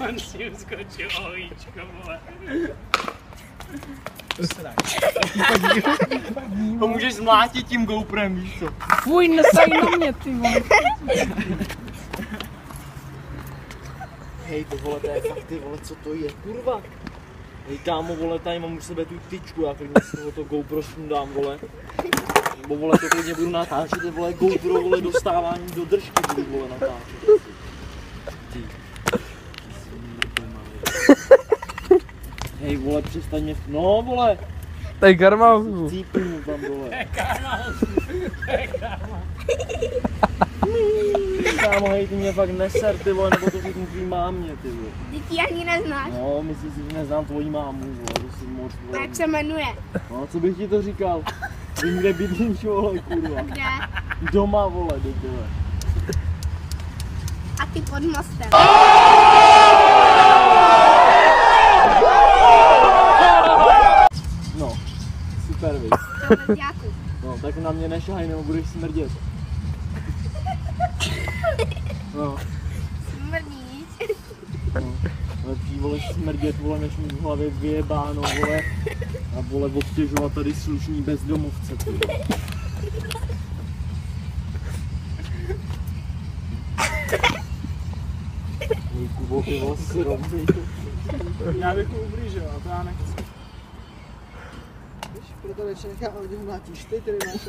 On si uskočil ohlíčko, vole. To můžeš zmlátit tím GoPrem, víš co? Fuj, nesaj na mě, ty vole. Hej, to vole, to je fakt, ty vole, co to je, kurva? Hej, kámo, vole, tady mám u sebe tu tyčku, já klidně z tohoto GoPro sundám, vole. Nebo, vole, to klidně budu natáčet, vole, GoPro, vole, dostávání do držky budu, vole, natáčet. Ty. Hej, vole, přestaň mě, no, vole. To je karma. Cípnu tam, vole. To je karma. Kámo, hej, ty mě fakt neser, ty vole, nebo to řeknu tvý mámě, ty vole. Ty ti ani neznáš. No, myslím si, že neznám tvojí mámu, vole, to si moc, vole. Jak se jmenuje? No, co bych ti to říkal? Vím, kde bydlíš, vole, kurva. Kde? Doma, vole, debile. A ty pod mostem. No, super, víš. No, tak na mě nešahaj, nebo budeš smrdět. No. Smrdíš. No. Lepší, vole, smrdět, vole, než mít v hlavě vyjebáno, vole. A, vole, obtěžovat tady slušný bezdomovce, ty vole. Ej, Kubo, ty vole, si rovný. Já bych mu ublížil, a to já nechci. Víš, proto radši nechám, když mlátíš ty, který máš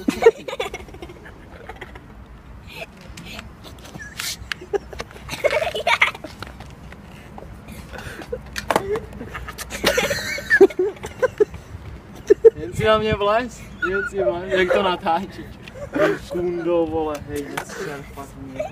Jen si na mě vlez, jak to natáčíš. Kundo, vole, hej, něco jsem fakt mě.